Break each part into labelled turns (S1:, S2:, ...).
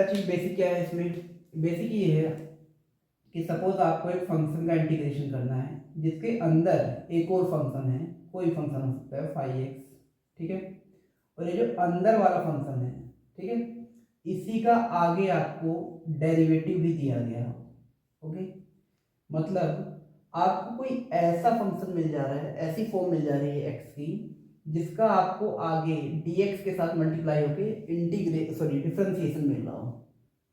S1: चीज़ basic क्या है इसमें, बेसिक ये है कि सपोज आपको एक फंक्शन का इंटीग्रेशन करना है जिसके अंदर एक और फंक्शन है, कोई फंक्शन हो सकता है 5x, ठीक है, और ये जो अंदर वाला फंक्शन है, ठीक है, इसी का आगे आपको डेरिवेटिव भी दिया गया हो, ओके, मतलब आपको कोई ऐसा फंक्शन मिल जा रहा है, ऐसी फॉर्म मिल जा रही है x की जिसका आपको आगे dx के साथ मल्टीप्लाई होके डिफरेंशिएशन मिल रहा हो,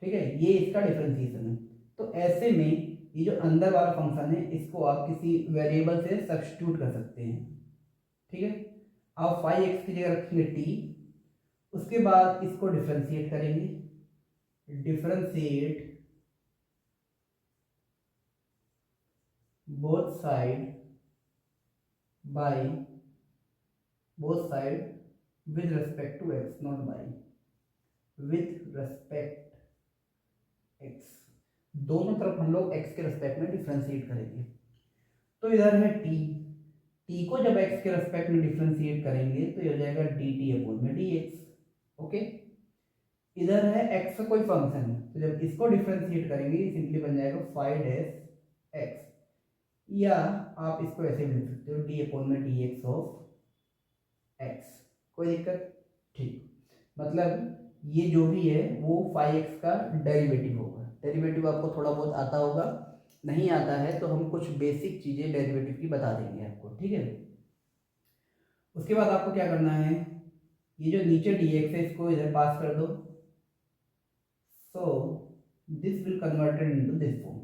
S1: ठीक है, ये इसका डिफरेंशिएशन है। तो ऐसे में ये जो अंदर वाला फंक्शन है इसको आप किसी वेरिएबल से सब्स्टिट्यूट कर सकते हैं, ठीक है। आप 5x की जगह रखेंगे t, उसके बाद इसको डिफरेंशिएट करेंगे, differentiate both side with respect to x, not by, with respect x, दोनों तरफ हम लोग x के रेस्पेक्ट में डिफरेंशिएट करेंगे। तो इधर है t को जब x के रेस्पेक्ट में डिफरेंशिएट करेंगे तो ये हो जाएगा dt अपॉन में dx, ओके। इधर है x का कोई फंक्शन है, तो जब इसको डिफरेंशिएट करेंगे सिंपली बन जाएगा 5 x, या आप इसको ऐसे भी लिख सकते हो डी अपॉन में डी एक्स ऑफ एक्स, कोई दिक्कत, ठीक, मतलब ये जो भी है वो 5x का डेरिवेटिव होगा। डेरिवेटिव आपको थोड़ा बहुत आता होगा, नहीं आता है तो हम कुछ बेसिक चीज़ें डेरिवेटिव की बता देंगे आपको, ठीक है। उसके बाद आपको क्या करना है, ये जो नीचे dx है इसको इधर पास कर दो, सो this will converted into this form.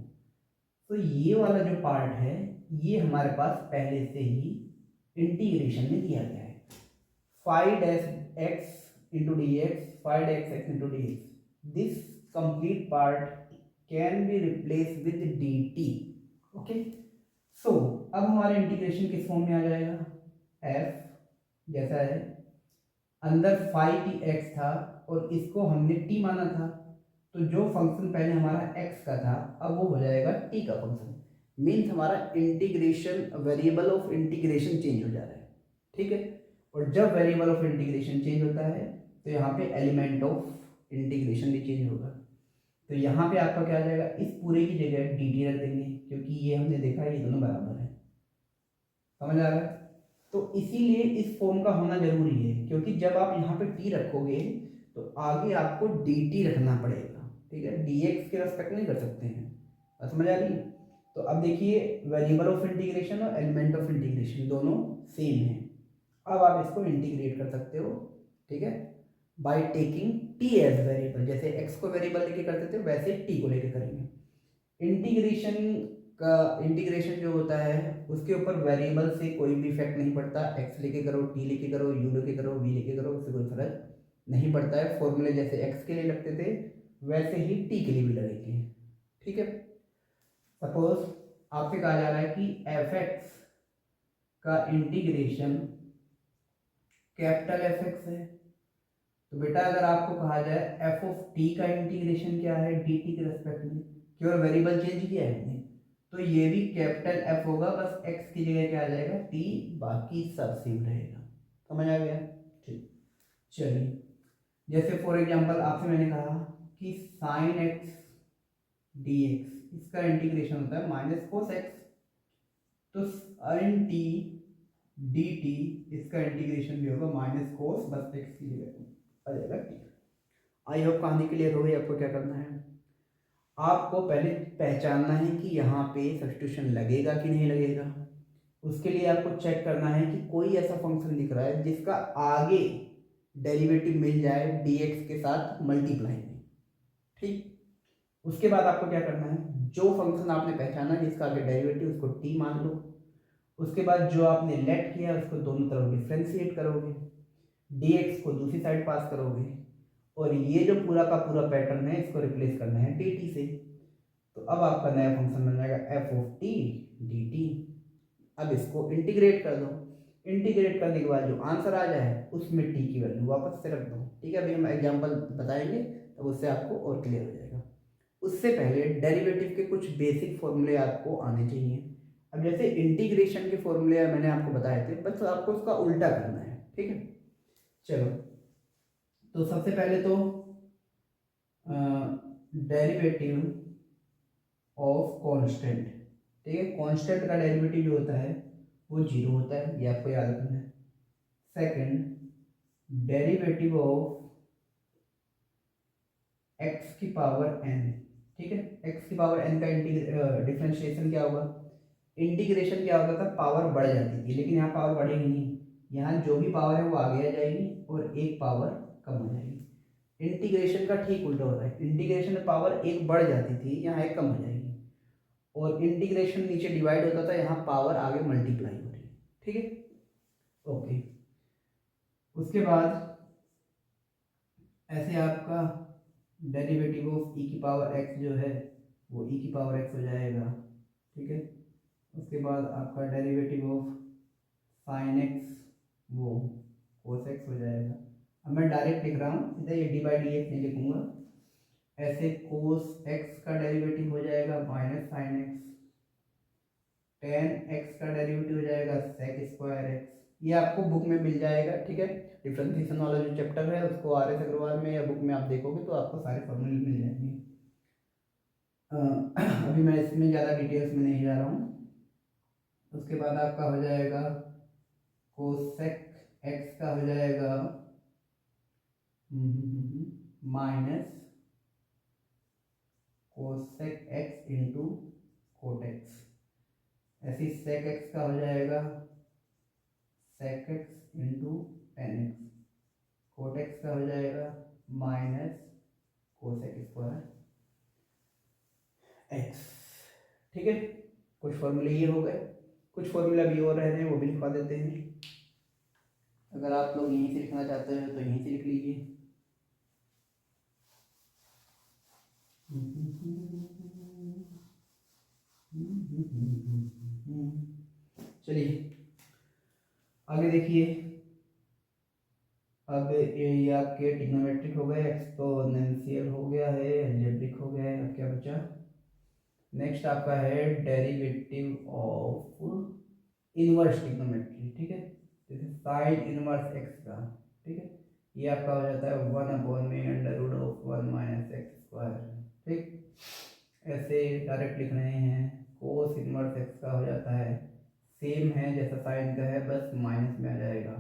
S1: तो ये वाला जो पार्ट है ये हमारे पास पहले से ही इंटीग्रेशन में दिया गया है, 5x into D X, 5x into D X, this complete part can be replace with dt, okay. So अब हमारे इंटीग्रेशन किस फॉर्म में आ जाएगा, f जैसा है, अंदर 5x था और इसको हमने t माना था, तो जो फंक्शन पहले हमारा x का था अब वो हो जाएगा t का फंक्शन, मीन्स हमारा integration, variable of integration change हो जा रहा है, ठीक है। और जब वेरिएबल ऑफ इंटीग्रेशन चेंज होता है तो यहाँ पे एलिमेंट ऑफ इंटीग्रेशन भी चेंज होगा। तो यहाँ पे आपका क्या आ जाएगा, इस पूरे की जगह dt रख देंगे क्योंकि ये हमने देखा है ये दोनों बराबर है, समझ आ रहा है। तो इसीलिए इस फॉर्म का होना जरूरी है, क्योंकि जब आप यहाँ पे t रखोगे तो आगे आपको dt रखना पड़ेगा, ठीक है, dx के रेस्पेक्ट नहीं कर सकते हैं, समझ आ रही है। तो अब देखिए वेरिएबल ऑफ इंटीग्रेशन और एलिमेंट ऑफ इंटीग्रेशन दोनों सेम है, अब आप इसको इंटीग्रेट कर सकते हो, ठीक है, by taking t as variable, जैसे x को वेरिएबल लेके करते थे वैसे t को लेके करेंगे। इंटीग्रेशन जो होता है उसके ऊपर वेरिएबल से कोई भी इफेक्ट नहीं पड़ता, x लेके करो, t लेके करो, u लेके करो, v लेके करो, उससे कोई फर्क नहीं पड़ता है। फॉर्मूले जैसे x के लिए लगते थे वैसे ही t के लिए भी लगेंगे, ठीक है। सपोज आपसे कहा जा रहा है कि fx का इंटीग्रेशन कैपिटल fx है, तो बेटा अगर आपको कहा जाए f ऑफ t का इंटीग्रेशन क्या है dt के रेस्पेक्ट में, केवल वेरिएबल चेंज किया है, तो ये भी कैपिटल F होगा, बस x की जगह क्या आ जाएगा t, बाकी सब सेम रहेगा, समझ आ गया, ठीक। चलिए जैसे फॉर एग्जांपल आपसे मैंने कहा कि sin x dx इसका इंटीग्रेशन होता है माइनस कोस x, तो sin t dt इसका इंटीग्रेशन भी होगा माइनस कोस, बस x की जगह आ जाएगा t। आई होप कहानी क्लियर हो गई। आपको क्या करना है, आपको पहले पहचानना है कि यहाँ पे सब्स्टिट्यूशन लगेगा कि नहीं लगेगा। उसके लिए आपको चेक करना है कि कोई ऐसा फंक्शन दिख रहा है जिसका आगे डेरिवेटिव मिल जाए dx के साथ मल्टीप्लाई में, ठीक। उसके बाद आपको क्या करना है, जो फंक्शन आपने पहचाना जिसका आगे डेरिवेटिव उसको t मान लो, उसके बाद जो आपने लेट किया उसको दोनों तरफ डिफ्रेंशिएट करोगे, dx को दूसरी साइड पास करोगे, और ये जो पूरा का पूरा पैटर्न है इसको रिप्लेस करना है dt से। तो अब आपका नया फंक्शन बन जाएगा f ऑफ t dt। अब इसको इंटीग्रेट कर दो, इंटीग्रेट करने के बाद जो आंसर आ जाए उसमें t की वैल्यू वापस से रख दो, ठीक है। अभी हम एग्जांपल बताएंगे तब उससे आपको और क्लियर हो जाएगा। उससे पहले डेरिवेटिव के कुछ बेसिक फॉर्मूले आपको आने चाहिए। अब जैसे इंटीग्रेशन के फॉर्मूले मैंने आपको बताए थे, बस आपको उसका उल्टा करना है, ठीक है। चलो तो सबसे पहले तो डेरिवेटिव ऑफ कांस्टेंट, ठीक है। कांस्टेंट का डेरिवेटिव जो होता है वो जीरो होता है, ये आपको याद रखना है। सेकंड, डेरिवेटिव ऑफ एक्स की पावर एन, ठीक है। एक्स की पावर एन का डिफरेंशिएशन क्या होगा, इंटीग्रेशन क्या होता था, पावर बढ़ जाती थी, लेकिन यहाँ पावर बढ़ेगी नहीं, यहाँ जो भी पावर है वो आगे आ जाएगी और एक पावर कम हो जाएगी। इंटीग्रेशन का ठीक उल्टा होता है, इंटीग्रेशन में पावर एक बढ़ जाती थी, यहाँ एक कम हो जाएगी, और इंटीग्रेशन नीचे डिवाइड होता था, यहाँ पावर आगे मल्टीप्लाई हो रही है, ठीक है। ओके, उसके बाद ऐसे आपका डेरिवेटिव ऑफ ई की पावर एक्स जो है वो ई की पावर एक्स हो जाएगा, ठीक है। उसके बाद आपका डेरिवेटिव ऑफ साइन एक्स वो कोस एक्स हो जाएगा। अब मैं डायरेक्ट लिख रहा हूँ, सीधा ये डी बाई डी एक्स नहीं लिखूंगा, ऐसे कोस एक्स का डेरिवेटिव हो जाएगा minus sine x, ten x का डेरिवेटिव हो जाएगा सेक स्क्वायर एक्स, ये आपको बुक में मिल जाएगा, ठीक है। डिफरेंशिएशन वाला जो चैप्टर है उसको आर एस अग्रवाल में या बुक में आप देखोगे तो आपको सारे फॉर्मूले मिल जाएंगे। अभी मैं इसमें ज़्यादा डिटेल्स में नहीं जा रहा हूँ। उसके बाद आपका हो जाएगा कोसेक एक्स का हो जाएगा minus cosec x into cot x, ऐसी सेक एक्स का हो जाएगा sec x into tan x, cot x का हो जाएगा माइनस कोसेक स्क्वायर एक्स, ठीक है। कुछ फॉर्मूले ये हो गए, कुछ फॉर्मूला भी और रह रहे हैं वो भी लिखवा देते हैं। अगर आप लोग यहीं से लिखना चाहते हैं तो यहीं से लिख लीजिए। चलिए आगे देखिए। अब ये आपके ट्रिग्नोमेट्रिक हो गए, एक्सपोनेंशियल हो गया है, अलजेब्रिक हो गया है, अब क्या बचा, नेक्स्ट आपका है डेरिवेटिव ऑफ इनवर्स ट्रिग्नोमेट्री, ठीक है। जैसे साइन इनवर्स एक्स का, ठीक है, ये आपका हो जाता है 1/√1 माइनस एक्स स्क्वायर, ठीक। ऐसे डायरेक्ट लिख रहे हैं, कोस इनवर्स एक्स का हो जाता है सेम है जैसा साइन का है, बस माइनस में आ जाएगा।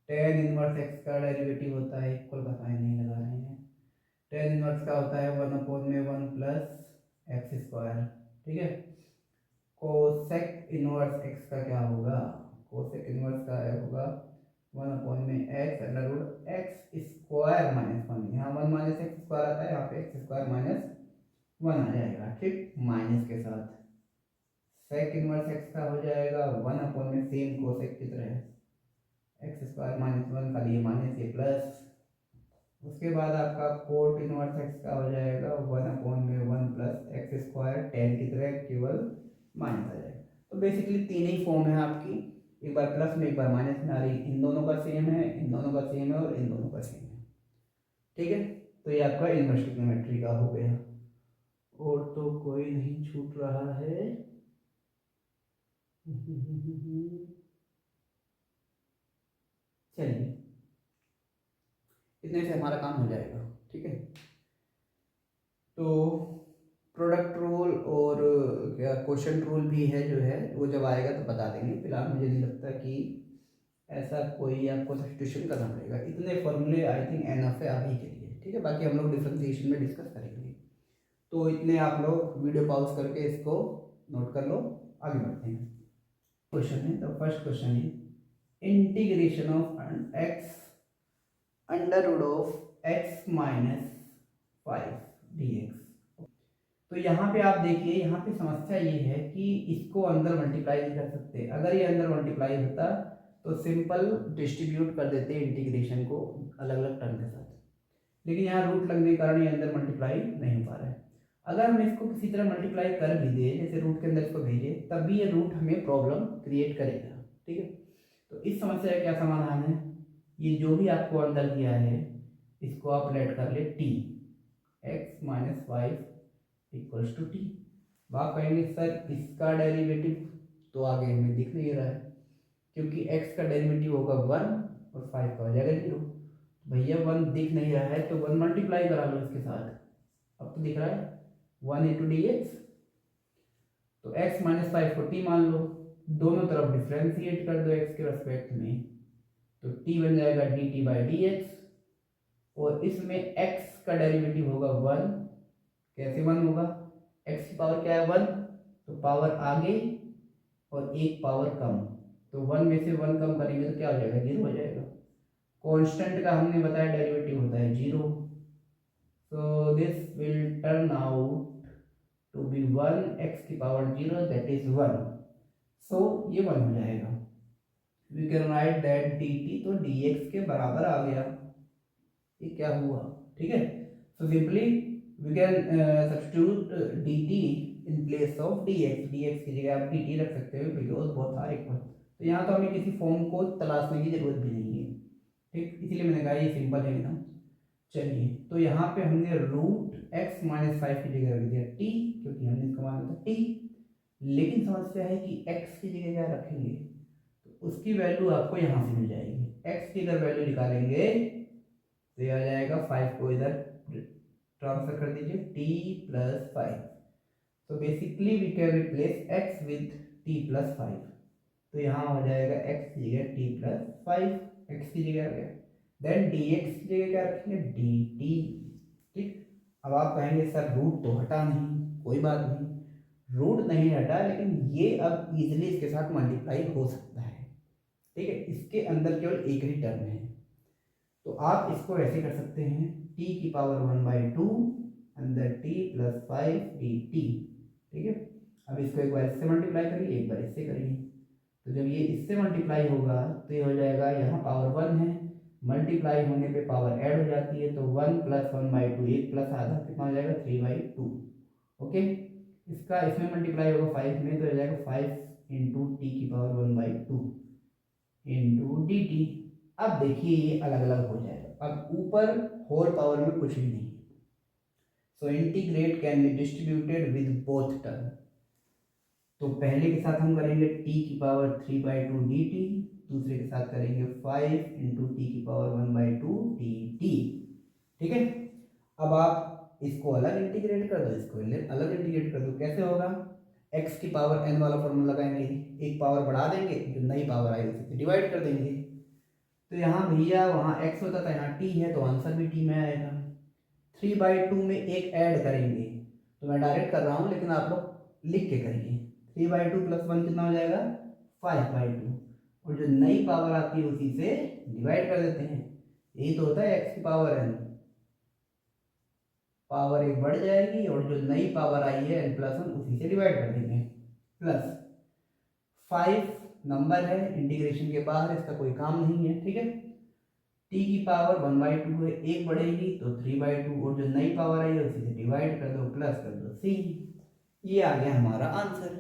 S1: टेन इनवर्स एक्स का डेरिवेटिव होता है, इक्वल का साइन नहीं लगा रहे हैं, टेन इनवर्स का होता है 1/1 प्लस एक्स स्क्वायर, ठीक है। कोसेक इनवर्स एक्स का क्या होगा, कोसेक इनवर्स का होगा 1/x स्क्वायर माइनस 1, यहाँ 1 माइनस एक्स स्क्वायर आता है, यहाँ पे एक्स स्क्वायर माइनस 1 आ जाएगा, ठीक, माइनस के साथ। सेक इनवर्स एक्स का हो जाएगा 1/, सेम कोसेक की तरह एक्स स्क्वायर माइनस 1 का लिए माइनस ये प्लस। उसके बाद आपका कोट इनवर्स एक्स का हो जाएगा 1/1 प्लस एक्स स्क्वायर, टेन की तरह केवल माइनस आ जाएगा। तो बेसिकली तीन ही फॉर्म है आपकी, एक बार प्लस में एक बार माइनस में आ रही, इन दोनों का सेम है, इन दोनों का सेम है और इन दोनों का सेम है, ठीक है। तो ये आपका इनवर्स ट्रिग्नोमेट्री का हो गया, और तो कोई नहीं छूट रहा है। चलिए इतने से हमारा काम हो जाएगा, ठीक है। तो प्रोडक्ट रूल और क्या क्वेश्चन रूल भी है जो है वो जब आएगा तो बता देंगे, फिलहाल मुझे नहीं लगता कि ऐसा कोई आपको सब्स्टिट्यूशन करना पड़ेगा, इतने फॉर्मूले आई थिंक एनफ है अभी के लिए, ठीक है। बाकी हम लोग डिफरेंशिएशन में डिस्कस करेंगे, तो इतने आप लोग वीडियो पॉज करके इसको नोट कर लो, आगे बढ़ते हैं। क्वेश्चन है, तो फर्स्ट क्वेश्चन है integration of x under root of x minus 5 dx। तो यहाँ पे आप देखिए, यहाँ पे समस्या ये है कि इसको अंदर मल्टीप्लाई नहीं कर सकते, अगर ये अंदर मल्टीप्लाई होता तो सिंपल डिस्ट्रीब्यूट कर देते इंटीग्रेशन को अलग अलग टर्म के साथ, लेकिन यहाँ रूट लगने के कारण ये अंदर मल्टीप्लाई नहीं हो पा रहा है। अगर हम इसको किसी तरह मल्टीप्लाई कर भी दे, जैसे रूट के अंदर इसको भेजे, तब भी ये रूट हमें प्रॉब्लम क्रिएट करेगा, ठीक है। तो इस समस्या का क्या समाधान है, ये जो भी आपको अंदर दिया है इसको आप लेट कर ले t, x minus 5 equals to t. आप कहेंगे सर इसका डेरिवेटिव तो आगे हमें दिख नहीं रहा है, क्योंकि x का डेरिवेटिव होगा 1 और 5 का हो जाएगा 0। भैया 1 दिख नहीं रहा है तो 1 मल्टीप्लाई करा लो इसके साथ, अब तो दिख रहा है 1 इंटू डी एक्स, तो x माइनस फाइव को t मान लो, दोनों तरफ डिफ्रेंशिएट कर दो x के रेस्पेक्ट में, तो t बन जाएगा d t by d x, और इसमें x का डेरिवेटिव होगा 1। कैसे 1 होगा, x की पावर क्या है 1, तो पावर आगे और एक पावर कम, तो 1 में से 1 कम करेंगे तो क्या हो जाएगा, 0 हो जाएगा। कांस्टेंट का हमने बताया डेरिवेटिव होता है 0, so this will turn out to be 1 x की पावर 0 दैट इज 1, सो ये 1 हो जाएगा। We can write that dt तो dx के बराबर आ गया, ये क्या हुआ, ठीक है। So simply we can substitute dt in place of dx, dx की जगह आप dt रख सकते हो बिकॉज बोथ आर इक्वल। तो यहाँ तो हमें किसी फॉर्म को तलाशने की जरूरत भी नहीं है, ठीक, इसीलिए मैंने कहा ये सिंपल है एकदम। चलिए, तो यहाँ पे हमने रूट x माइनस फाइव की जगह रख दिया t, क्योंकि हमने इसका माना था t, लेकिन समस्या है कि x की जगह क्या रखेंगे, तो उसकी वैल्यू आपको यहाँ से मिल जाएगी। x की अगर वैल्यू निकालेंगे तो ये आ जाएगा 5 को इधर ट्रांसफर कर दीजिए t प्लस 5, तो basically we can replace x with t plus 5, तो यहाँ हो जाएगा x की जगह t प्लस 5, x की जगह आ गया, देन dx की जगह क्या रखेंगे dt, ठीक। अब आप कहेंगे सर रूट तो हटा नहीं, कोई बात नहीं, रूट नहीं हटा, लेकिन ये अब इजीली इसके साथ मल्टीप्लाई हो सकता है, ठीक है, इसके अंदर केवल एक ही टर्म है, तो आप इसको ऐसे कर सकते हैं t की पावर 1/2 अंदर t प्लस 5 dt, ठीक है। अब इसको एक बार इससे मल्टीप्लाई करिए, एक बार इससे करिए, तो जब ये इससे मल्टीप्लाई होगा तो ये हो जाएगा, यहाँ पावर 1 है, मल्टीप्लाई होने पे पावर ऐड हो जाती है, तो 1 प्लस 1/2, एक प्लस आधा कितना हो जाएगा 3/2, ओके। इसका इसमें मल्टीप्लाई होगा 5 में, तो हो जाएगा 5 इंटू टी की पावर 1/2 इंटू डी टी। अब देखिए ये अलग अलग हो जाएगा, अब ऊपर होल पावर में कुछ भी नहीं, so integrate can be distributed with both term. तो पहले के साथ हम करेंगे t की पावर 3/2 dt, दूसरे के साथ करेंगे 5 इंटू टी की पावर 1/2 dt, ठीक है। अब आप इसको अलग इंटीग्रेट कर दो, इसको अलग इंटीग्रेट कर दो, कैसे होगा, x की पावर n वाला फॉर्मूला लगाएंगे, एक पावर बढ़ा देंगे, जो नई पावर आई उसे डिवाइड कर देंगे, तो यहाँ भैया वहाँ x होता था, यहाँ t है, तो आंसर भी t में आएगा। 3/2 में एक ऐड करेंगे, तो मैं डायरेक्ट कर रहा हूँ, लेकिन आप लोग लिख के करिए, 3/2 प्लस 1 कितना हो जाएगा 5/2, और जो नई पावर आती है उसी से डिवाइड कर देते हैं, यही तो होता है x की पावर n, पावर एक बढ़ जाएगी और जो नई पावर आई है n प्लस 1 उसी से डिवाइड कर देंगे, प्लस 5 नंबर है इंटीग्रेशन के बाहर, इसका कोई काम नहीं है, ठीक है। t की पावर 1/2 है, एक बढ़ेगी तो 3/2, और जो नई पावर आई है उसी से डिवाइड कर दो, प्लस कर दो c, ये आ गया हमारा आंसर।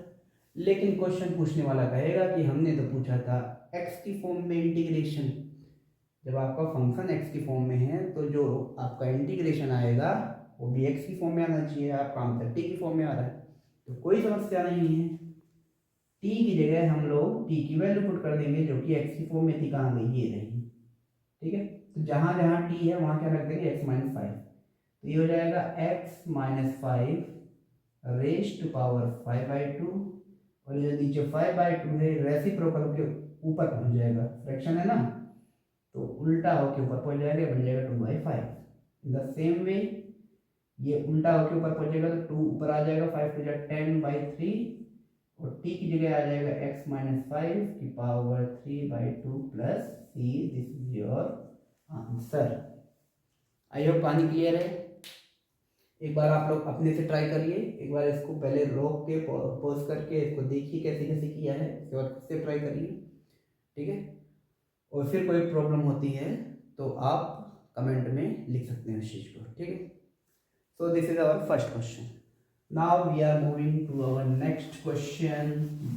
S1: लेकिन क्वेश्चन पूछने वाला कहेगा कि हमने तो पूछा था x की फॉर्म में इंटीग्रेशन, जब आपका फंक्शन x की फॉर्म में है तो जो आपका इंटीग्रेशन आएगा वो भी x की फॉर्म में आना चाहिए, आपका आंसर t की फॉर्म में आ रहा है, तो कोई समस्या नहीं है, t की जगह हम लोग t की वैल्यू पुट कर देंगे जो कि x की फॉर्म में थी, कहाँ गई, ये रही, ठीक है। तो जहाँ जहाँ t है वहाँ क्या रख देंगे x माइनस 5, तो ये हो जाएगा x minus 5 raise to power 5/2, और ये नीचे 5/2 है, रेसिप्रोकल के ऊपर पहुंच जाएगा, फ्रैक्शन है ना, तो उल्टा होके ऊपर पहुंच जाएगा, बन जाएगा 2/5। इन द सेम वे ये उल्टा होके ऊपर पहुंचेगा तो 2 ऊपर आ जाएगा, 5 to 10/3, और t की जगह आ जाएगा x माइनस 5 की power 3/2 plus c, this is your answer. I hope पानी क्लियर है। एक बार आप लोग अपने से ट्राई करिए, एक बार इसको पहले रोक के पॉज करके इसको देखिए कैसे कैसे किया है, उसके बाद खुद से ट्राई करिए, ठीक है। और फिर कोई प्रॉब्लम होती है तो आप कमेंट में लिख सकते हैं उस चीज़ को, ठीक है। So this is our first question. Now we are moving to our next question,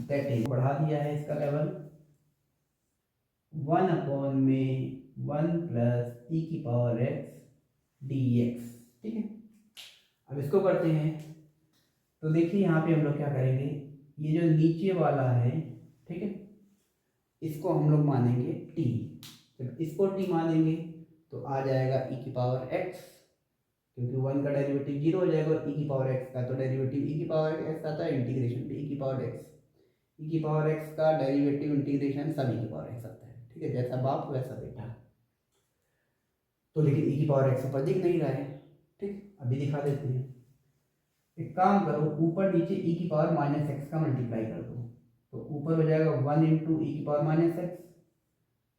S1: that is बढ़ा दिया है इसका लेवल 1/1 प्लस e की पावर x dx, ठीक है। अब इसको करते हैं, तो देखिए यहाँ पे हम लोग क्या करेंगे, ये जो नीचे वाला है, ठीक है, इसको हम लोग मानेंगे t, जब इसको t मानेंगे तो आ जाएगा e की पावर x, क्योंकि 1 का डेरिवेटिव 0 हो जाएगा और ई की पावर एक्स का तो डेरिवेटिव ई की पावर एक्स आता है इंटीग्रेशन पे ई की पावर एक्स, ई की पावर एक्स का डेरिवेटिव इंटीग्रेशन सब ई की पावर एक्स आता है। ठीक है, जैसा बाप वैसा बेटा। तो लेकिन ई की पावर एक्स ऊपर दिख नहीं रहा है। ठीक, अभी दिखा देते हैं। एक काम करो, ऊपर नीचे ई की पावर माइनस एक्स का मल्टीप्लाई कर दो, तो ऊपर हो जाएगा 1 इंटू ई की पावर माइनस एक्स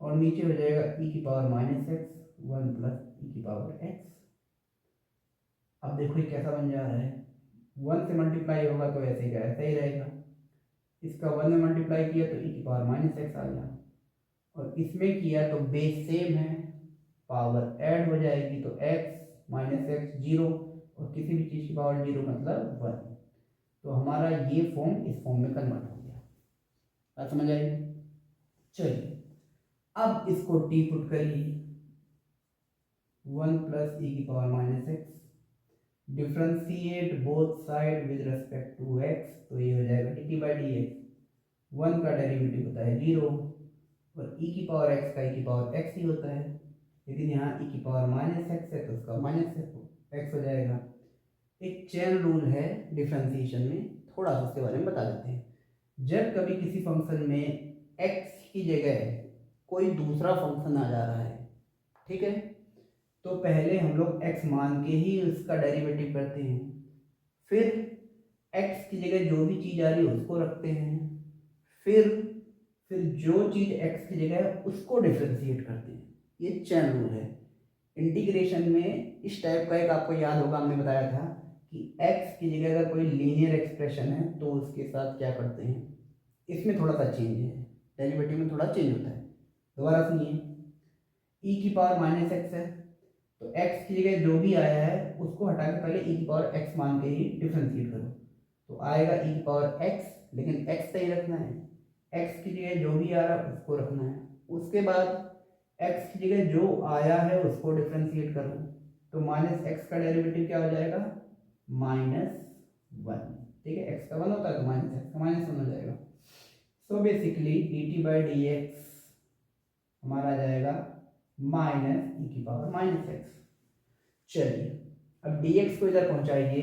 S1: और नीचे हो जाएगा ई की power minus x 1 plus e की पावर एक्स। अब देखो ये कैसा बन जा रहा है, 1 से मल्टीप्लाई होगा तो ऐसे का ऐसा ही रहेगा, इसका 1 में मल्टीप्लाई किया तो ई की पावर माइनस एक्स आ गया और इसमें किया तो बेस सेम है, पावर ऐड हो जाएगी तो एक्स माइनस एक्स 0 और किसी भी चीज़ की पावर 0 मतलब 1। तो हमारा ये फॉर्म इस फॉर्म में कन्वर्ट हो गया। बात समझ आई? चलिए अब इसको टी पुट करिए, 1 प्लस ई की power minus x, differentiate both side with respect to x, तो ये हो जाएगा d t by d x. 1 का डेरिवेटिव होता है 0 और ई की पावर एक्स का ई की पावर एक्स ही होता है, लेकिन यहाँ ई की पावर माइनस एक्स है तो उसका माइनस एक्स हो जाएगा। एक चेन रूल है डिफ्रेंसिएशन में, थोड़ा सा उसके बारे में बता देते हैं। जब कभी किसी फंक्शन में x की जगह कोई दूसरा फंक्शन आ जा रहा है, ठीक है, तो पहले हम लोग x मान के ही उसका डेरिवेटिव करते हैं, फिर x की जगह जो भी चीज़ आ रही है उसको रखते हैं, फिर जो चीज़ x की जगह है उसको डिफ्रेंशिएट करते हैं। ये चेन रूल है। इंटीग्रेशन में इस टाइप का एक आपको याद होगा, हमने बताया था कि x की जगह अगर कोई लीनियर एक्सप्रेशन है तो उसके साथ क्या करते हैं, इसमें थोड़ा सा चेंज है, डेरिवेटिव में थोड़ा चेंज होता है। दोबारा सुनिए, e की पावर माइनस एक्स है तो x की जगह जो भी आया है उसको हटा के पहले e की पावर x मान के ही डिफ्रेंशिएट करो, तो आएगा e की पावर x, लेकिन x सही रखना है, x की जगह जो भी आ रहा है उसको रखना है। उसके बाद x की जगह जो आया है उसको डिफ्रेंशिएट करो, तो माइनस एक्स का डेरिवेटिव क्या हो जाएगा, -1। ठीक है, x का 1 होता है तो माइनस एक्स का -1 हो जाएगा। So basically D t by d x हमारा आ जाएगा माइनस ई की पावर माइनस एक्स। चलिए अब डी एक्स को इधर पहुंचाइए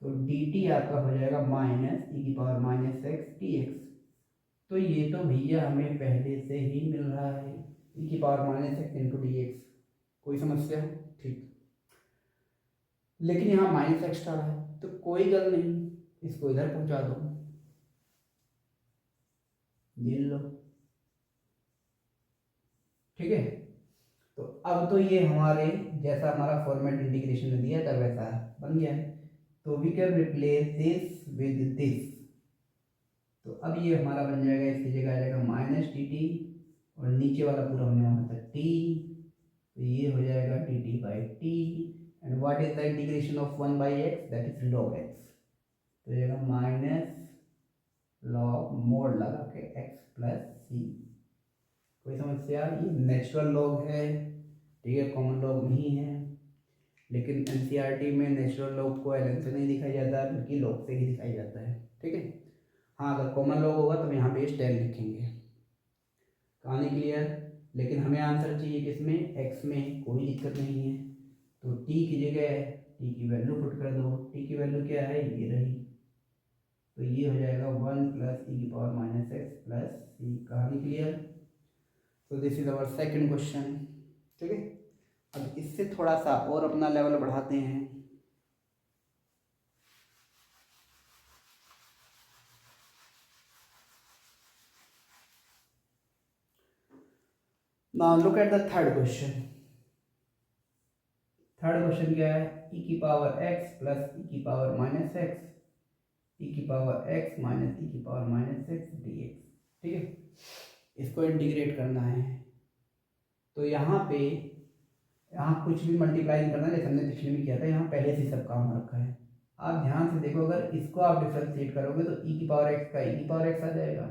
S1: तो डी टी आपका हो जाएगा माइनस ई की power minus x D x. तो ये तो भैया हमें पहले से ही मिल रहा है, ई की power minus x into D x. कोई समस्या है? ठीक, लेकिन यहाँ माइनस एक्स्ट्रा है तो कोई गल नहीं, इसको इधर पहुंचा दो, ये लो। ठीक है, तो अब तो ये हमारे जैसा हमारा फॉर्मेट इंटीग्रेशन में दिया था वैसा बन गया है, तो we can replace this with this. तो अब ये हमारा बन जाएगा, इसकी जगह आ जाएगा माइनस टी टी और नीचे वाला पूरा होने वाला था टी, तो ये हो जाएगा T T by T and what is the integration of 1 by x, that is log x, तो हो जाएगा माइनस लॉग मोड लगा के एक्स प्लस सी। कोई समस्या? ये नेचुरल लॉग है, ठीक है, कॉमन लॉग नहीं है, लेकिन एनसीईआरटी में नेचुरल लॉग को एलन से नहीं दिखाया जाता बल्कि लॉग से ही दिखाया जाता है। ठीक है, हाँ अगर कॉमन लॉग होगा तो यहाँ पे स्टैंड लिखेंगे। कहानी क्लियर? लेकिन हमें आंसर चाहिए किसमें, एक्स में, कोई दिक्कत नहीं है, तो टी की जगह टी की वैल्यू पुट कर दो। टी की वैल्यू क्या है, ये रही, तो ये हो जाएगा 1 प्लस ई की पावर माइनस एक्स प्लस सी। कहानी क्लियर? तो this is our second question. ठीक है, अब इससे थोड़ा सा और अपना लेवल बढ़ाते हैं। Now look at the third question. Third question क्या है, ई की पावर एक्स प्लस ई की पावर माइनस एक्स, ई की पावर एक्स माइनस ई की power minus x D x. ठीक है, इसको इंटीग्रेट करना है, तो यहाँ पे कुछ भी मल्टीप्लाई नहीं करना, जैसे हमने पिछले में किया था, यहाँ पहले से सब काम रखा है। आप ध्यान से देखो, अगर इसको आप डिफ्रेंशिएट करोगे तो ई की पावर एक्स का ई की पावर एक्स आ जाएगा,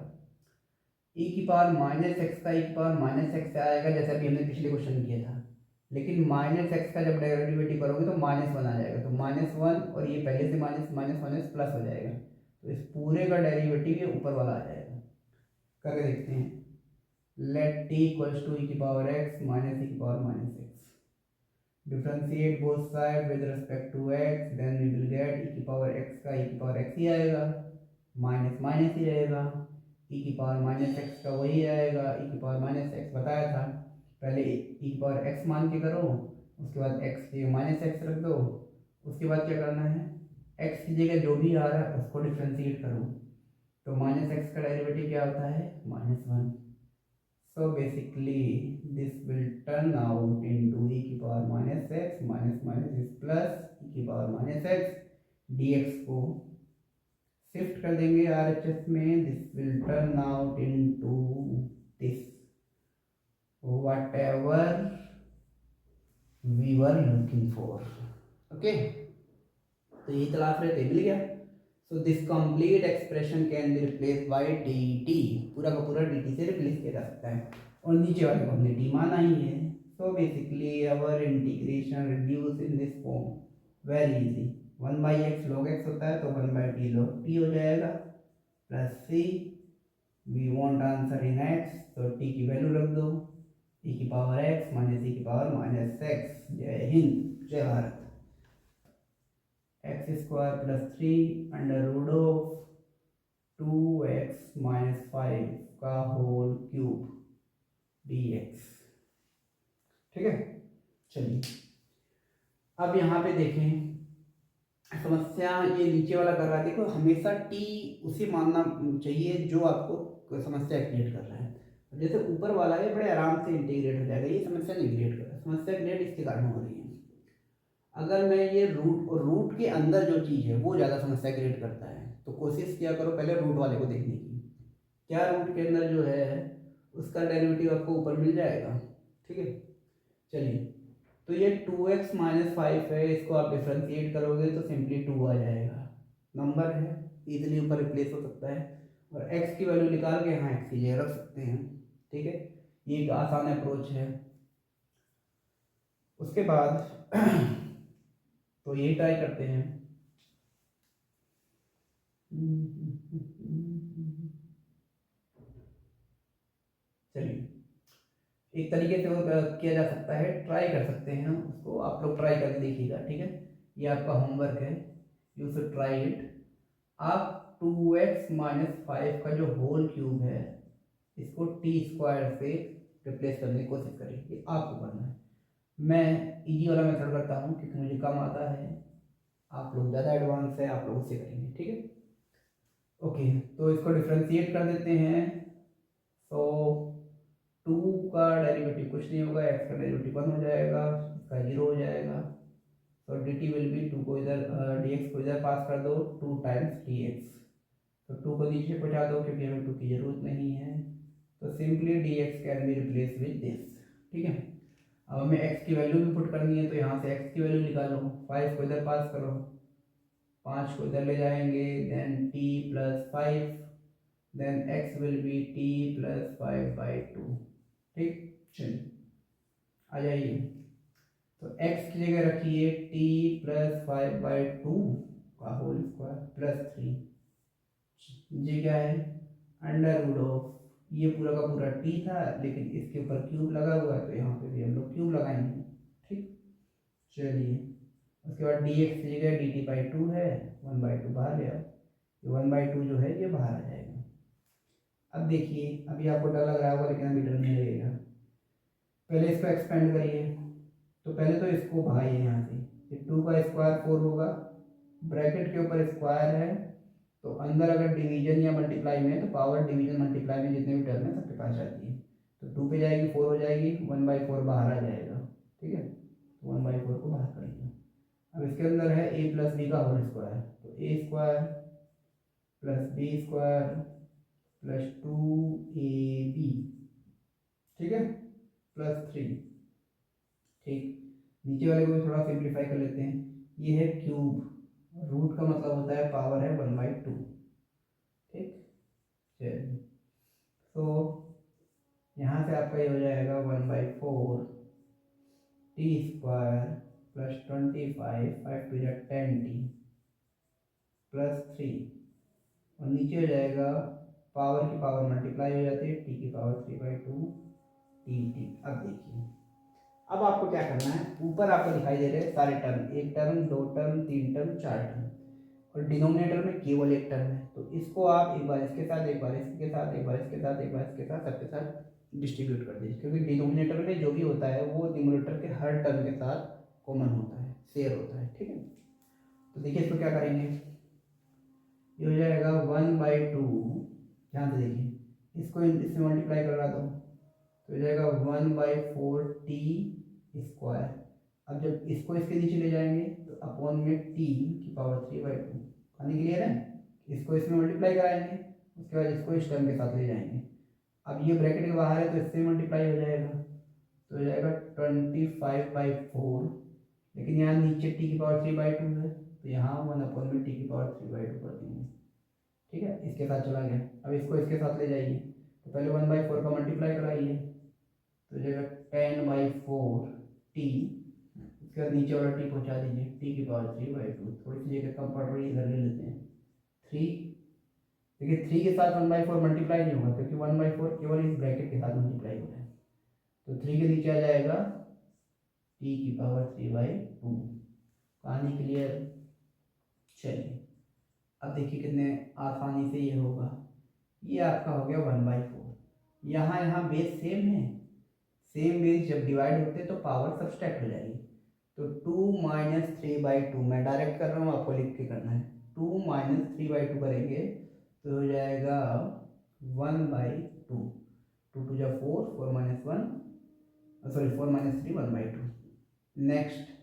S1: ई की पावर माइनस एक्स का ई की पावर माइनस एक्स आएगा, जैसा भी हमने पिछले क्वेश्चन में किया था। लेकिन माइनस एक्स का जब डेरिवेटिव करोगे तो -1 आ जाएगा, तो -1 और ये पहले से माइनस माइनस माइनस प्लस हो जाएगा, तो इस पूरे का डेरिवेटिव ये ऊपर वाला आ जाएगा। करके देखते हैं, let T equals to E की पावर एक्स माइनस ई की power minus x. Differentiate both side with respect to X, then we will get E की पावर एक्स का ई की पावर एक्स ही आएगा, माइनस माइनस ही रहेगा, ई की पावर माइनस एक्स का वही आएगा, ई की पावर माइनस एक्स बताया था, पहले ई की पावर एक्स मान के करो, उसके बाद एक्स की माइनस एक्स रख दो, उसके बाद क्या करना है, एक्स की जगह जो भी आ रहा है उसको डिफ्रेंशिएट करो, तो माइनस एक्स का डेरिवेटिव क्या होता है, -1। So basically this will turn out into e की power minus x minus minus is plus e की पावर माइनस एक्स dx को शिफ्ट कर देंगे RHS में, this will turn out into this whatever we were looking for। Okay, तो यही तलाश रहे थे, मिल गया। So this complete expression can be replace by dt, पूरा का पूरा dt से रिप्लेस किया जा सकता है, और नीचे वाले को हमने टी माना ही है। So basically our integration reduce in this form, very easy, 1/x log x होता है तो 1/t log t हो जाएगा, plus c, we want answer in x, तो t की वैल्यू रख दो, e की पावर x माइनस e की पावर माइनस x। जय हिंद, जय भारत। X square plus 3 under root of 2x minus 5 का होल क्यूब dx। ठीक है, चलिए अब यहाँ पे देखें समस्या, ये नीचे वाला कर रहा है, देखो हमेशा t उसे मानना चाहिए जो आपको समस्या क्रिएट कर रहा है। जैसे ऊपर वाला है बड़े आराम से इंटीग्रेट हो जाएगा, ये समस्या नहीं क्रिएट कर रहा है, समस्या क्रिएट इसके कारण हो रही है। अगर मैं ये रूट और रूट के अंदर जो चीज़ है वो ज़्यादा समस्या क्रिएट करता है, तो कोशिश किया करो पहले रूट वाले को देखने की, क्या रूट के अंदर जो है उसका डेरिवेटिव आपको ऊपर मिल जाएगा। ठीक है, चलिए तो ये 2x माइनस 5 है, इसको आप डिफ्रेंशिएट करोगे तो सिंपली 2 आ जाएगा, नंबर है इजीली ऊपर रिप्लेस हो सकता है, और x की वैल्यू निकाल के यहाँ x की जगह रख सकते हैं। ठीक है, ये एक आसान अप्रोच है। उसके बाद तो ये ट्राई करते हैं। चलिए एक तरीके से वो किया जा सकता है, ट्राई कर सकते हैं उसको, आप लोग ट्राई करके देखिएगा। ठीक है, ये आपका होमवर्क है, यू शुड ट्राई इट। आप 2x माइनस 5 का जो होल क्यूब है इसको टी स्क्वायर से रिप्लेस करने की कोशिश करिए, ये आपको करना है। मैं इजी वाला मेथड करता हूँ क्योंकि मुझे कम आता है, आप लोग ज़्यादा एडवांस है, आप लोग उससे करेंगे। ठीक है, ओके, तो इसको डिफ्रेंशिएट कर देते हैं। तो 2 का डेरिवेटिव कुछ नहीं होगा, x का डेरिवेटिव 1 हो जाएगा, इसका 0 हो जाएगा। तो dt विल बी 2 को इधर dx को इधर पास कर दो, 2 टाइम्स dx, तो 2 को नीचे पहुँचा दो क्योंकि हमें 2 की ज़रूरत नहीं है, तो simply dx can be replace with this. ठीक है, अब हमें x की वैल्यू भी पुट करनी है, तो यहाँ से x की वैल्यू निकालो, 5 को इधर पास करो, 5 को इधर ले जाएंगे, then t plus 5, then x will be t plus 5/2। ठीक, चलिए आ जाइए, तो x की जगह रखिए t प्लस 5/2 का होल स्क्वायर प्लस 3, ये क्या है, अंडर रूट ऑफ, ये पूरा का पूरा t था लेकिन इसके ऊपर क्यूब लगा हुआ है तो यहाँ पे भी हम लोग क्यूब लगाएंगे। ठीक, चलिए उसके बाद dx की जगह dt/2 है, 1/2 बाहर ले आओ, ये 1/2 जो है ये बाहर आ जाएगा। अब देखिए, अभी आपको डर लग रहा होगा लेकिन अभी डर नहीं लगेगा, पहले इसको एक्सपेंड करिए, तो पहले तो इसको भाइए यहाँ से, ये 2 का स्क्वायर 4 होगा, ब्रैकेट के ऊपर स्क्वायर है, तो अंदर अगर डिवीजन या मल्टीप्लाई में है तो पावर डिवीजन मल्टीप्लाई में जितने भी टर्म है सबके पास जाती है, तो 2 पे जाएगी 4 हो जाएगी, 1/4 बाहर आ जाएगा। ठीक है, तो 1/4 को बाहर करेंगे। अब इसके अंदर है a प्लस बी का होल स्क्वायर, तो a square plus b square plus 2ab, ठीक है, प्लस 3। ठीक, नीचे वाले को भी थोड़ा सिंप्लीफाई कर लेते हैं, ये है क्यूब, रूट का मतलब होता है पावर है 1/2। ठीक, चलिए तो यहाँ से आपका ये हो जाएगा 1/4 t square plus 25, 5 to 10t plus 3, और नीचे हो जाएगा पावर की पावर मल्टीप्लाई हो जाती है, टी की पावर 3/2 टी टी। अब देखिए अब आपको क्या करना है, ऊपर आपको दिखाई दे रहे हैं सारे टर्म, एक टर्म, दो टर्म, तीन टर्म, चार टर्म, और डिनोमिनेटर में केवल एक टर्म है। तो इसको आप एक बार इसके साथ, एक बार इसके साथ, एक बार इसके साथ, एक बार इसके साथ, सबके साथ डिस्ट्रीब्यूट कर दीजिए, क्योंकि डिनोमिनेटर में जो भी होता है वो न्यूमरेटर के हर टर्म के साथ कॉमन होता है, शेयर होता है। ठीक है, तो देखिए इसको क्या करेंगे, ये हो जाएगा 1/2, ध्यान से देखिए, इसको इससे मल्टीप्लाई करवा दो तो हो जाएगा 1/4t²। अब जब इसको इसके नीचे ले जाएंगे तो अपॉन में t⁴/2, कहानी क्लियर है। इसको इसमें मल्टीप्लाई कराएंगे, उसके बाद इसको इस टर्म के साथ ले जाएंगे। अब ये ब्रैकेट के बाहर है तो इससे मल्टीप्लाई हो जाएगा, तो हो जाएगा 25/4, लेकिन यहाँ नीचे t⁴/2 है तो यहाँ 1 में t⁴/2 कर देंगे। ठीक है, इसके साथ चला गया। अब इसको इसके साथ ले जाइए, तो पहले 1/4 का मल्टीप्लाई कराइए तो हो जाएगा 10/4t, उसके बाद नीचे वाला t पहुँचा दीजिए, t⁴/2। थोड़ी सी जगह कम पड़ रही है, इधर ले लेते हैं 3। देखिए 3 के साथ 1/4 मल्टीप्लाई नहीं होगा, क्योंकि 1/4 केवल इस ब्रैकेट के साथ मल्टीप्लाई हो रहा है। तो 3 के नीचे आ जाएगा t⁴/2। कहानी क्लियर। चलिए अब देखिए कितने आसानी से ये होगा। ये आपका हो गया 1/4। यहाँ बेस सेम है, सेम बेस जब डिवाइड होते हैं तो पावर सब्सट्रैक्ट हो जाएगी। तो 2 - 3/2, मैं डायरेक्ट कर रहा हूँ, आपको लिख के करना है। 2 - 3/2 करेंगे तो हो जाएगा 1/2। 2 2 जा 4, 4 - 1, सॉरी 4 - 3, 1/2। नेक्स्ट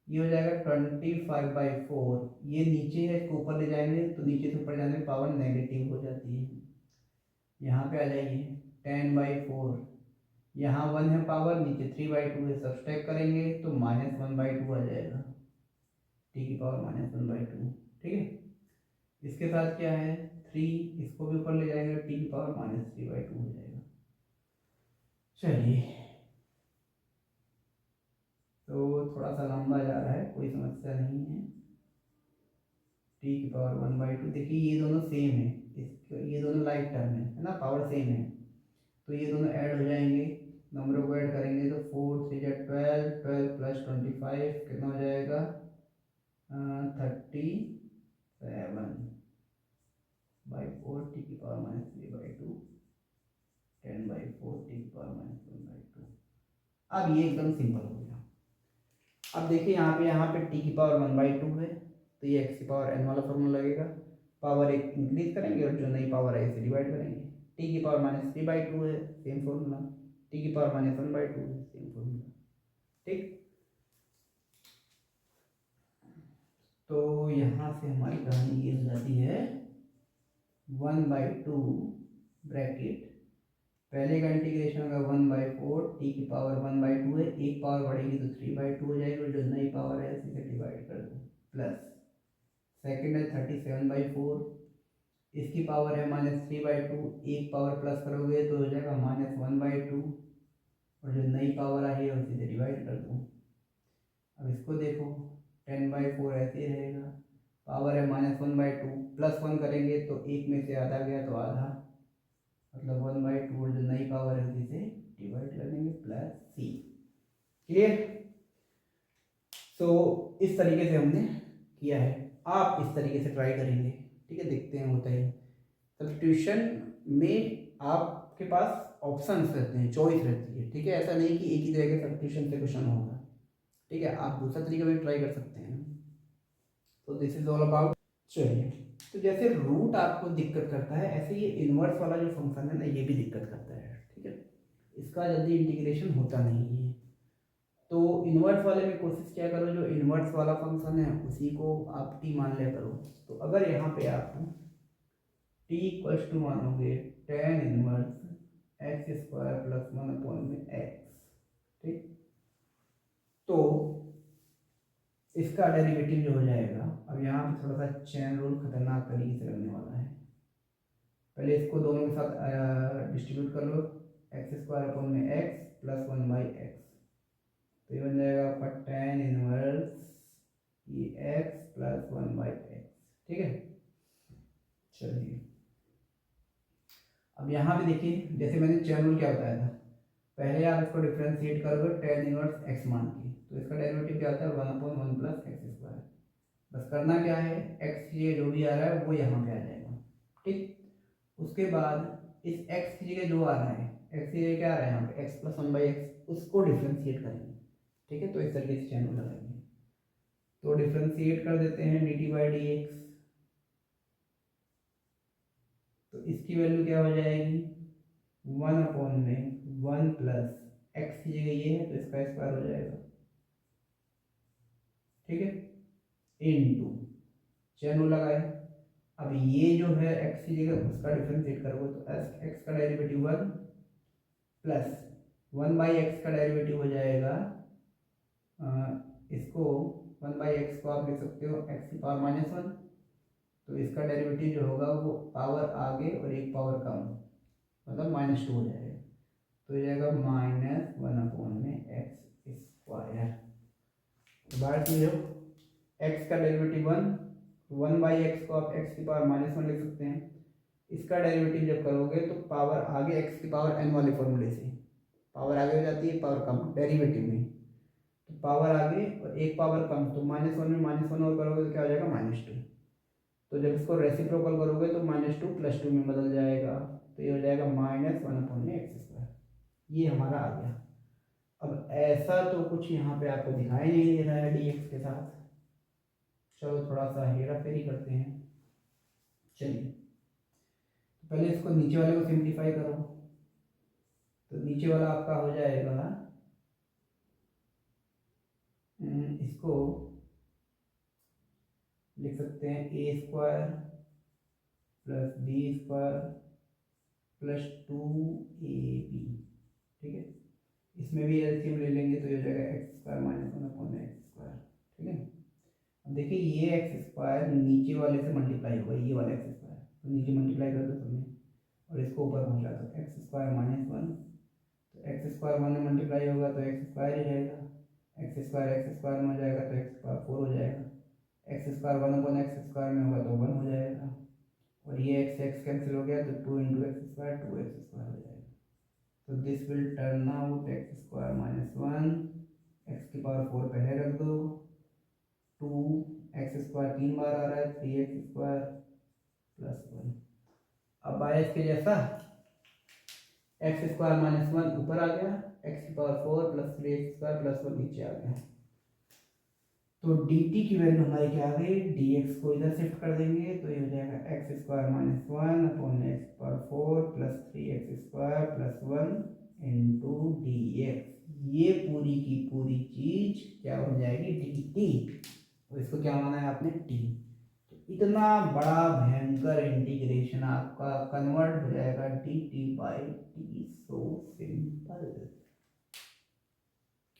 S1: ये हो जाएगा 25/4, ये नीचे है, इसको ऊपर ले जाएंगे तो नीचे से ऊपर जाने पावर नेगेटिव हो जाती है। यहाँ पे आ जाइए 10/4, यहाँ 1 है पावर, नीचे 3/2 है, सब्सट्रैक्ट करेंगे तो -1/2 आ जाएगा, t की पावर -1/2। ठीक है, इसके साथ क्या है 3, इसको भी ऊपर ले जाएंगे, t की पावर -3/2 हो जाएगा। चलिए तो थोड़ा सा लंबा जा रहा है, कोई समस्या नहीं है। t की पावर 1/2, देखिए ये दोनों सेम है, ये दोनों लाइक टर्म है ना, पावर सेम है, तो ये दोनों ऐड हो जाएंगे, नंबरों को ऐड करेंगे तो 4 3 जा 12, 12 + 25 कितना हो जाएगा 37/4 t की पावर -3/2, 10/4 t की पावर -1/2। अब ये एकदम सिंपल हो गया। अब देखिए यहाँ पे t की पावर 1/2 है, तो ये x की पावर n वाला फॉर्मूला लगेगा। पावर एक इंक्रीज करेंगे और जो नई पावर है इसे डिवाइड करेंगे। t की पावर -3/2 है, सेम फॉर्मूला। t की पावर -1/2 है, सेम फॉर्मूला। ठीक, तो यहाँ से हमारी कहानी ये हो जाती है 1/2 ब्रैकेट, पहले का इंटीग्रेशन होगा 1/4, t की पावर 1/2 है, एक पावर बढ़ेगी तो 3/2 हो जाएगी, और जो नई पावर है उसी से डिवाइड कर दो, प्लस सेकेंड है 37/4, इसकी पावर है -3/2, एक पावर प्लस करोगे तो हो जाएगा -1/2, और जो नई पावर आई है उसी से डिवाइड कर दो। अब इसको देखो 10/4 ऐसे ही रहेगा, पावर है -1/2, +1 करेंगे तो एक में से आधा गया तो आधा, मतलब 1/2, और जो नई पावर है उसी से डिवाइड कर देंगे, +c। क्लियर। सो इस तरीके से हमने किया है, आप इस तरीके से ट्राई करेंगे। ठीक है, देखते हैं होता है। सब्स्टिट्यूशन में आपके पास ऑप्शंस रहते हैं, चॉइस रहती है। ठीक है, ऐसा नहीं कि एक ही तरह के सब्स्टिट्यूशन से क्वेश्चन होगा। ठीक है, आप दूसरा तरीका भी ट्राई कर सकते हैं। तो दिस इज ऑल अबाउट। चलिए, तो जैसे रूट आपको दिक्कत करता है, ऐसे ये इन्वर्स वाला जो फंक्शन है ना, ये भी दिक्कत करता है। ठीक है, इसका जल्दी इंटीग्रेशन होता नहीं है। तो इन्वर्स वाले में कोशिश क्या करो, जो इन्वर्स वाला फंक्शन है उसी को आप t मान लिया करो। तो अगर यहाँ पे आप t = मानोगे tan−1 x² + 1/x, ठीक, तो इसका डेरिवेटिव जो हो जाएगा, अब यहाँ पे थोड़ा सा चेन रूल खतरनाक तरीके से लगने वाला है। पहले इसको दोनों के साथ डिस्ट्रीब्यूट कर लो, x² / x + 1/x, तो ये बन जाएगा आपका tan−1 x + 1/x। ठीक है, चलिए अब यहाँ पे देखिए, जैसे मैंने चैन रूल क्या बताया था, पहले आप इसको डिफ्रेंशिएट करोगे tan इनवर्स x मान के, तो इसका डेरिवेटिव क्या आता है 1/1 प्लस एक्स स्क्वायर। बस करना क्या है, x ये जो भी आ रहा है वो यहाँ पे आ जाएगा, ठीक। उसके बाद इस x की जगह जो आ रहा है, x की जगह क्या आ रहा है यहाँ पे x प्लस 1/x, उसको डिफ्रेंशिएट करेंगे, ठीक है। तो इस तरीके से चैन लगाएंगे, तो डिफ्रेंशिएट कर देते हैं dt/dx, तो इसकी वैल्यू क्या हो जाएगी 1/1 प्लस एक्स की जगह ये है तो इसका स्क्वायर हो जाएगा, ठीक है, इनटू चैन लगाए। अब ये जो है एक्स की जगह उसका डिफरेंशिएट करोगे तो एक्स का डेरिवेटिव 1 प्लस 1/x का डेरिवेटिव हो जाएगा, इसको 1/x को आप लिख सकते हो x⁻−1, तो इसका डेरिवेटिव जो होगा वो पावर आगे और एक पावर कम, मतलब -2 हो जाएगा, तो हो जाएगा -1/x²। बात ये हो x का डेरिवेटिव 1/x को आप x⁻−1 लिख सकते हैं, इसका डेरिवेटिव जब करोगे तो पावर आगे x⁻n वाले फॉर्मूले से पावर आगे हो जाती है, पावर कम डेरिवेटिव में, तो पावर आगे और एक पावर कम, तो -1 में -1 और करोगे तो क्या हो जाएगा -2, तो जब इसको रेसिप्रोकल करोगे तो -2 + 2 में बदल जाएगा, तो ये हो जाएगा -1/x²। ये हमारा आ गया। अब ऐसा तो कुछ यहाँ पे आपको दिखाई नहीं दे रहा है dx के साथ, चलो थोड़ा सा हेरा फेरी करते हैं। चलिए तो पहले इसको नीचे वाले को सिंप्लीफाई करो, तो नीचे वाला आपका हो जाएगा, इसको लिख सकते हैं a² + b² + 2ab, ठीक है। इसमें भी एलसीएम ले लेंगे तो ये हो जाएगा x² - 1/x², ठीक है। अब देखिए ये x² नीचे वाले से मल्टीप्लाई होगा, ये वाला x², तो नीचे मल्टीप्लाई कर दो सबने और इसको ऊपर पहुंचा दो, x² - 1, तो x² 1 में मल्टीप्लाई होगा तो x² ही रहेगा, x² में हो जाएगा तो x⁴ हो जाएगा, x² 1/x² में होगा तो 1 हो जाएगा, और ये x कैंसिल हो गया तो 2 × x² 2x² हो जाएगा, तो this will turn out x² - 1, x⁴ पहले रख दो, 2x² 3 बार आ रहा है 3x² + 1। अब आया इसके जैसा, x² - 1 ऊपर आ गया, x⁴ + 3x² + 1 नीचे आ गया, तो dt की वैल्यू हमारी क्या आ गई, dx को इधर शिफ्ट कर देंगे तो ये हो जाएगा x² - 1/x⁴ + 3x² + 1 × dx। ये पूरी की पूरी चीज क्या हो जाएगी dt, तो इसको क्या माना है आपने t, तो इतना बड़ा भयंकर इंटीग्रेशन आपका कन्वर्ट हो जाएगा dt/t, सो सिंपल।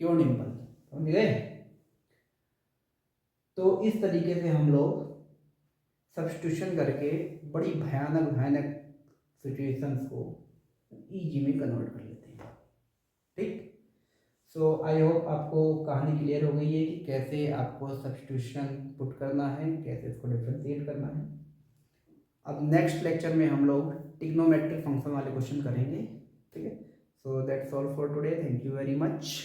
S1: क्यों डिम्पल, समझ गए। तो इस तरीके से हम लोग सब्स्टिट्यूशन करके बड़ी भयानक भयानक सिचुएशंस को इजी में कन्वर्ट कर लेते हैं, ठीक। सो आई होप आपको कहानी क्लियर हो गई है कि कैसे आपको सब्स्टिट्यूशन पुट करना है, कैसे इसको डिफरेंशिएट करना है। अब नेक्स्ट लेक्चर में हम लोग ट्रिग्नोमेट्रिक फंक्शन वाले क्वेश्चन करेंगे, ठीक है। So that's all for today, thank you very much.